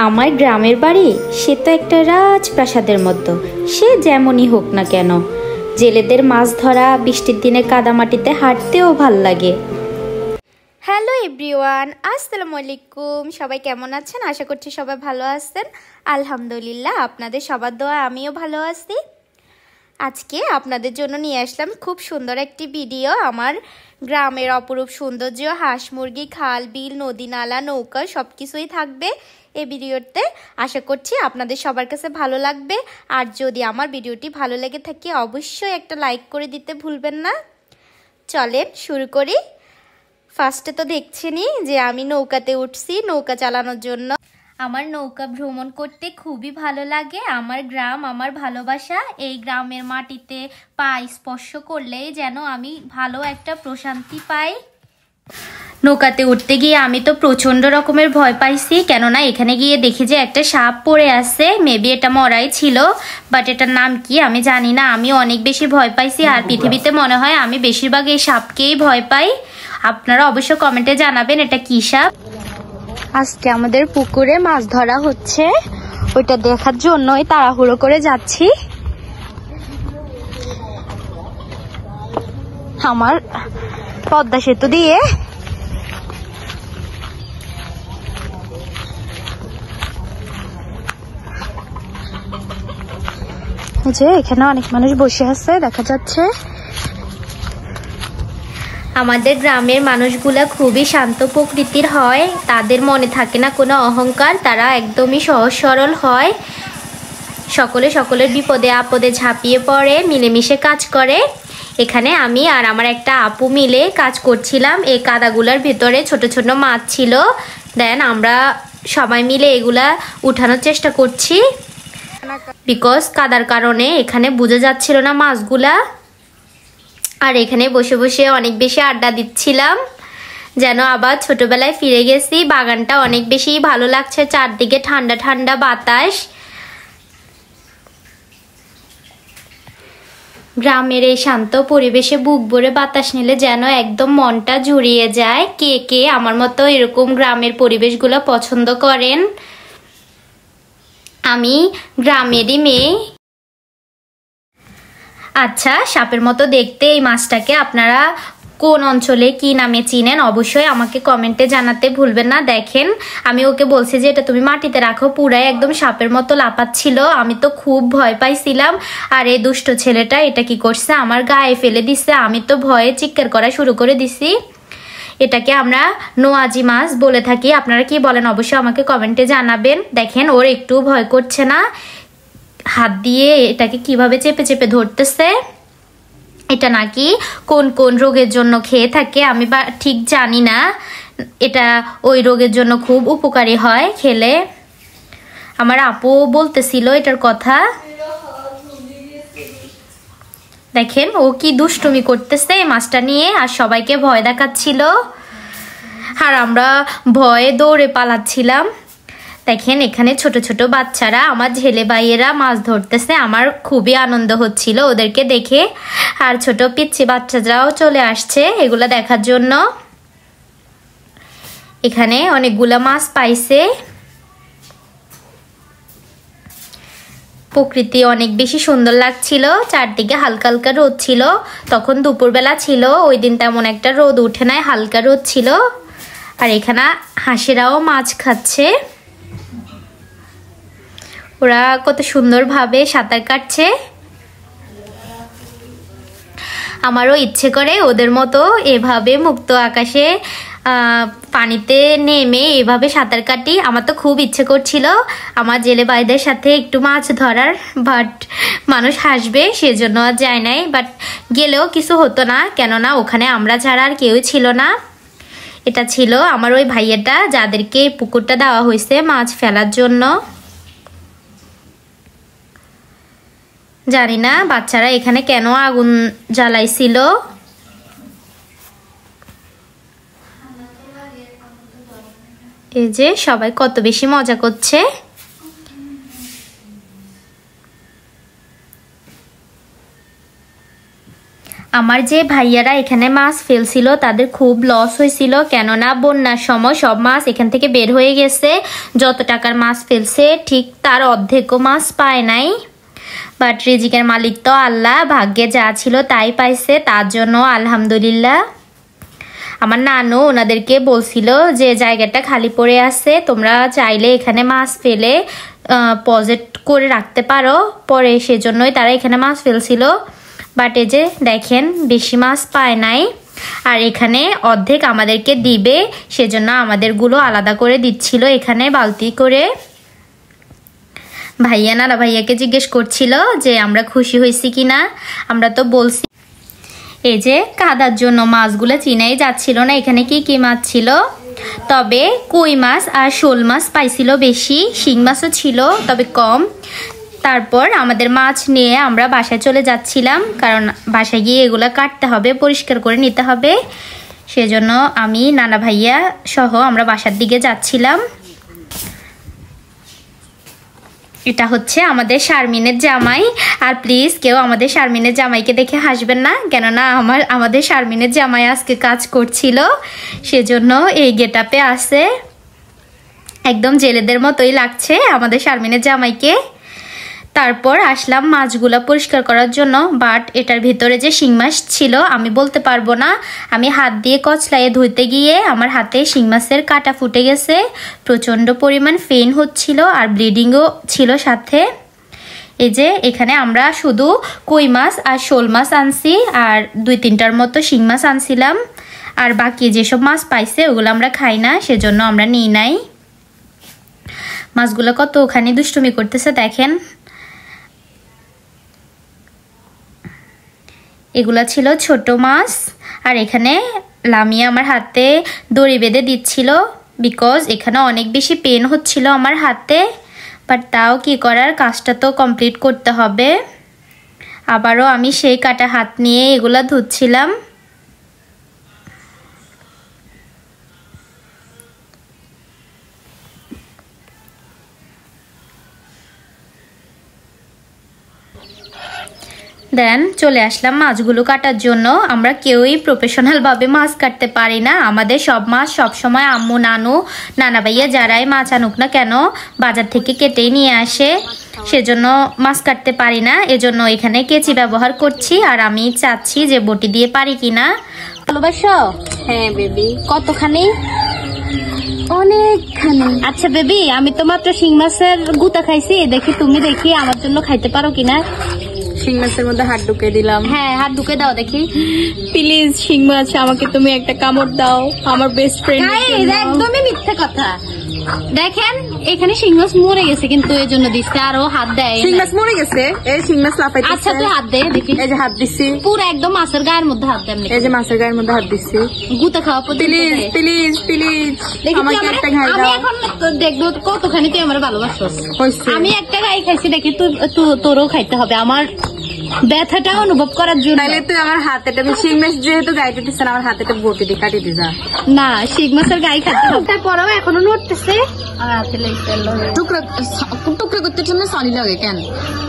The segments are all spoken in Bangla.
আমার গ্রামের বাড়ি সে তো একটা রাজপ্রাসাদের মতো, সে যেমনই হোক না কেন। জেলেদের মাছ ধরা, বৃষ্টির দিনে কাদামাটিতে হাঁটতেও ভাল লাগে। হ্যালো এভরিওয়ান, আসসালামু আলাইকুম। সবাই কেমন আছেন? আশা করছি সবাই ভালো আছেন। আলহামদুলিল্লাহ, আপনাদের সবার দোয়া আমিও ভালো আছি। আজকে আপনাদের জন্য নিয়ে আসলাম খুব সুন্দর একটি ভিডিও। আমার গ্রামের অপরূপ সৌন্দর্য, হাঁস মুরগি, খাল বিল, নদী নালা, নৌকা সব কিছুই থাকবে এই ভিডিওতে। আশা করছি আপনাদের সবার কাছে ভালো লাগবে। আর যদি আমার ভিডিওটি ভালো লেগে থাকে অবশ্যই একটা লাইক করে দিতে ভুলবেন না। চলেন শুরু করি। ফার্স্টে তো দেখছেনই যে আমি নৌকাতে উঠছি নৌকা চালানোর জন্য। আমার নৌকা ভ্রমণ করতে খুবই ভালো লাগে। আমার গ্রাম আমার ভালোবাসা। এই গ্রামের মাটিতে পা স্পর্শ করলেই যেন আমি ভালো একটা প্রশান্তি পাই। নৌকাতে উঠতে গিয়ে আমি তো প্রচণ্ড রকমের ভয় পাইছি, কেননা এখানে গিয়ে দেখি যে একটা সাপ পড়ে আছে। মেবি এটা মরাই ছিল, বাট এটার নাম কি আমি জানি না। আমি অনেক বেশি ভয় পাইছি। আর পৃথিবীতে মনে হয় আমি বেশিরভাগ এই সাপকেই ভয় পাই। আপনারা অবশ্য কমেন্টে জানাবেন এটা কি সাপ। আজকে আমাদের পুকুরে মাছ ধরা হচ্ছে, ওইটা দেখার জন্যই তাড়াহুড়ো করে যাচ্ছি। আমার পদ্মা সেতু দিয়ে যে এখানে অনেক মানুষ বসে আছে দেখা যাচ্ছে। আমাদের গ্রামের মানুষগুলা খুবই শান্ত প্রকৃতির হয়। তাদের মনে থাকে না কোনো অহংকার, তারা একদমই সহজ সরল হয়। সকলে সকলের বিপদে আপদে ঝাঁপিয়ে পড়ে, মিলেমিশে কাজ করে। এখানে আমি আর আমার একটা আপু মিলে কাজ করছিলাম। এই কাদাগুলার ভেতরে ছোট ছোট মাছ ছিল। দেন আমরা সবাই মিলে এগুলা উঠানোর চেষ্টা করছি, বিকজ কাদার কারণে এখানে বোঝা যাচ্ছিল না মাছগুলা। আর এখানে বসে বসে অনেক বেশি আড্ডা দিচ্ছিলাম, যেন আবার ছোটবেলায় ফিরে গেছি। বাগানটা অনেক বেশি ভালো লাগছে, চারদিকে ঠান্ডা ঠান্ডা বাতাস। গ্রামের এই শান্ত পরিবেশে বুক ভরে বাতাস নিলে যেন একদম মনটা জুড়িয়ে যায়। কে কে আমার মতো এরকম গ্রামের পরিবেশগুলো পছন্দ করেন? আমি গ্রামেরই মেয়ে। আচ্ছা, সাপের মতো দেখতে এই মাছটাকে আপনারা কোন অঞ্চলে কি নামে চিনেন অবশ্যই আমাকে কমেন্টে জানাতে ভুলবেন না। দেখেন, আমি ওকে বলছি যে এটা তুমি মাটিতে রাখো, পুরাই একদম সাপের মতো লাফাচ্ছিল। আমি তো খুব ভয় পাইছিলাম। আর এই দুষ্ট ছেলেটা এটা কি করছে, আমার গায়ে ফেলে দিচ্ছে। আমি তো ভয়ে চিৎকার করা শুরু করে দিছি। এটাকে আমরা নোয়াজি মাছ বলে থাকি। আপনারা কি বলেন অবশ্যই আমাকে কমেন্টে জানাবেন। দেখেন, ওর একটু ভয় করছে না। হাত দিয়ে এটাকে কিভাবে চেপে চেপে ধরতেছে। এটা নাকি কোন কোন রোগের জন্য খেয়ে থাকে আমি বা ঠিক জানি না। এটা ওই রোগের জন্য খুব উপকারী হয় খেলে। আমার আপু বলতেছিল এটার কথা। দেখেন ও কি দুষ্টুমি করতেছে এই মাছটা নিয়ে, আর সবাইকে ভয় দেখাচ্ছিল। আর আমরা ভয়ে দৌড়ে পালাচ্ছিলাম। দেখেন এখানে ছোট ছোট বাচ্চারা, আমার ঝেলে ভাইয়েরা মাছ ধরতেছে। আমার খুবই আনন্দ হচ্ছিল ওদেরকে দেখে। আর ছোট পিচ্ছি বাচ্চারাও চলে আসছে এগুলা দেখার জন্য। এখানে অনেকগুলা মাছ পাইছে। প্রকৃতি অনেক বেশি সুন্দর লাগছিল। চারদিকে হালকা হালকা রোদ ছিল। তখন দুপুরবেলা ছিল, ওই দিন তেমন একটা রোদ উঠে নাই, হালকা রোদ ছিল। আর এখানে হাঁসেরাও মাছ খাচ্ছে। ওরা কত সুন্দরভাবে সাঁতার কাটছে। আমারও ইচ্ছে করে ওদের মতো এভাবে মুক্ত আকাশে পানিতে নেমে এভাবে সাঁতার কাটি। আমার তো খুব ইচ্ছে করছিল আমার জেলে ভাইদের সাথে একটু মাছ ধরার, বাট মানুষ হাসবে সেজন্য আর যায় নাই। বাট গেলেও কিছু হতো না, কেননা ওখানে আমরা ছাড়া আর কেউ ছিল না। এটা ছিল আমার ওই ভাইয়াটা যাদেরকে পুকুরটা দেওয়া হয়েছে মাছ ফেলার জন্য। জানি না বাচ্চারা এখানে কেন আগুন জ্বালাইছিল। এই যে সবাই কত বেশি মজা করছে। আমার যে ভাইয়ারা এখানে মাছ ফেলছিল তাদের খুব লস হয়েছিল, কেননা বন্যার সময় সব মাছ এখান থেকে বের হয়ে গেছে। যত টাকার মাছ ফেলছে ঠিক তার অর্ধেকও মাছ পায় নাই। বাট রিজিকের মালিক তো আল্লাহ, ভাগ্যে যা ছিল তাই পাইছে, তার জন্য আলহামদুলিল্লাহ। আমার নানু ওনাদেরকে বলছিল যে জায়গাটা খালি পড়ে আছে, তোমরা চাইলে এখানে মাছ ফেলে পজেট করে রাখতে পারো পরে, সেজন্যই তারা এখানে মাছ ফেলছিল। বাট এই যে দেখেন বেশি মাছ পায় নাই, আর এখানে অর্ধেক আমাদেরকে দিবে, সেজন্য আমাদেরগুলো আলাদা করে দিচ্ছিল এখানে বালতি করে। ভাইয়া নানা ভাইয়াকে জিজ্ঞেস করছিল যে আমরা খুশি হয়েছি কিনা, আমরা তো বলছি। এই যে কাদার জন্য মাছগুলো চিনাই যাচ্ছিল না এখানে কি কি মাছ ছিল, তবে কই মাছ আর শোল মাছ পাইছিল বেশি, শিং মাছও ছিল তবে কম। তারপর আমাদের মাছ নিয়ে আমরা বাসায় চলে যাচ্ছিলাম, কারণ বাসায় গিয়ে এগুলো কাটতে হবে, পরিষ্কার করে নিতে হবে। সেজন্য আমি নানা ভাইয়া সহ আমরা বাসার দিকে যাচ্ছিলাম। এটা হচ্ছে আমাদের শারমিনের জামাই, আর প্লিজ কেউ আমাদের শারমিনের জামাইকে দেখে হাসবেন না, কেননা আমাদের শারমিনের জামাই আজকে কাজ করছিল, সেজন্য এই গেটআপে আছে। একদম জেলেদের মতোই লাগছে আমাদের শারমিনের জামাইকে। তারপর আসলাম মাছগুলো পরিষ্কার করার জন্য, বাট এটার ভিতরে যে শিং মাছ ছিল আমি বলতে পারবো না। আমি হাত দিয়ে কচলাইয়ে ধুইতে গিয়ে আমার হাতে শিং মাছের কাঁটা ফুটে গেছে, প্রচণ্ড পরিমাণ পেইন হচ্ছিল আর ব্লিডিংও ছিল সাথে। এই যে এখানে আমরা শুধু কই মাছ আর শোল মাছ আনছি, আর 2-3টার মতো শিং মাছ আনছিলাম, আর বাকি যেসব মাছ পাইছে ওগুলো আমরা খাই না, সেজন্য আমরা নিই নাই। মাছগুলো কত ওখানে দুষ্টুমি করতেছে দেখেন। এগুলা ছিল ছোট মাছ, আর এখানে লামিয়া আমার হাতে দড়ি বেঁধে দিচ্ছিল, বিকজ এখানে অনেক বেশি পেন হচ্ছিল আমার হাতে। বাট তাও কি করার, কাজটা তো কমপ্লিট করতে হবে। আবারও আমি সেই কাটা হাত নিয়ে এগুলা ধুচ্ছিলাম। দেন চলে আসলাম মাছগুলো কাটার জন্য। আমরা কেউই প্রফেশনালভাবে মাছ কাটতে পারি না, আমাদের সব মাছ সবসময় আম্মু নানু নানা ভাইয়া যারাই মাছ আনুক না কেন বাজার থেকে কেটেই নিয়ে আসে, সেজন্য মাছ কাটতে পারি না, এজন্য এখানে কেচি ব্যবহার করছি। আর আমি চাচ্ছি যে বটি দিয়ে পারি কিনা। ভালোবাসো? হ্যাঁ বেবি। কতখানি? অনেকখানি। আচ্ছা বেবি, আমি তো মাত্র শিং মাছের গুতা খাইছি, দেখি তুমি দেখি আমার জন্য খাইতে পারো কিনা। শিং মাছের মধ্যে হাত ঢুকে দিলাম। হ্যাঁ হাত ঢুকে দাও দেখি। প্লিজ শিং মাছ আমাকে তুমি একটা কামড় দাও, আমার বেস্ট ফ্রেন্ড। একদমই মিথ্যে কথা। দেখেন এখানে শিং মাছ মরে গেছে, কিন্তু এই জন্য দিচ্ছে, আর ও হাত দেয়। শিং মাছ মরে গেছে, এই শিং মাছ লাফাইতেছে। আচ্ছা তুই হাত দে দেখি। এই যে হাত দিছি, পুরো একদম মাছের গায়ের মধ্যে হাত দেন। এই যে মাছের গায়ের মধ্যে হাত দিছি। গুতা খাওয়া প্লিজ প্লিজ প্লিজ আমাকে একটা ঘাই আমি দাও। এখন দেখবো কতখানি তুই আমার ভালোবাসছিস। হইছে। আমি একটা গাই খাইছি, দেখি তোরও খাইতে হবে আমার ব্যথাটা অনুভব করার জন্য। তাহলে তুই আমার হাতেটা, শিং মাছ যেহেতু গাইতে দিচ্ছে না, আমার হাতেটা বটি দিয়ে কাটি দি যা। না শিং মাছের গাই খাইতে হবে। তারপরেও এখনো নড়তেছে। টুকরা টুকরা করতে জন্য সনি লাগে কেন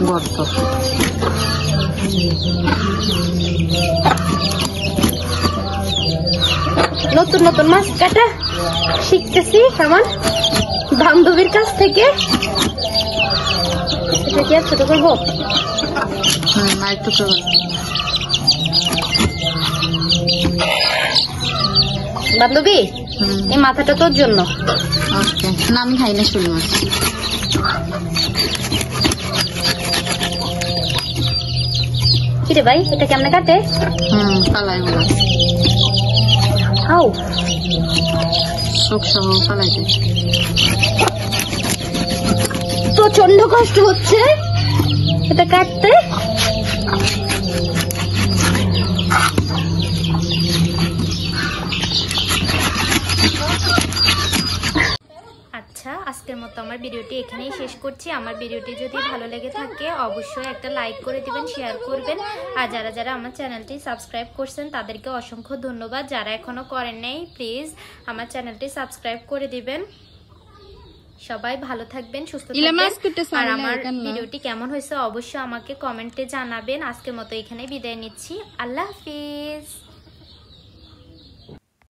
গর্ত। নতুন নতুন মাছ কাটা শিখতেছি আমার বান্ধবীর কাছ থেকে। এটা কি আর ছোট করবো? বান্ধবী এই মাথাটা তোর জন্য। না আমি খাই না শোল মাছ। কিরে ভাই এটা কেমনে কাটে? পালাই বলা খাও শোক সহ পালাই দে। প্রচন্ড কষ্ট হচ্ছে এটা কাটতে। আচ্ছা আজকের মতো আমার ভিডিওটি এখানেই শেষ করছি। আমার ভিডিওটি যদি ভালো লেগে থাকে অবশ্যই একটা লাইক করে দিবেন, শেয়ার করবেন। আর যারা যারা আমার চ্যানেলটি সাবস্ক্রাইব করছেন তাদেরকে অসংখ্য ধন্যবাদ। যারা এখনো করেন নাই প্লিজ আমার চ্যানেলটি সাবস্ক্রাইব করে দিবেন। সবাই ভালো থাকবেন, সুস্থ থাকবেন। আর আমার ভিডিওটি কেমন হয়েছে অবশ্যই আমাকে কমেন্টে জানাবেন। আজকের মতো এখানে বিদায় নিচ্ছি। আল্লাহ হাফিজ।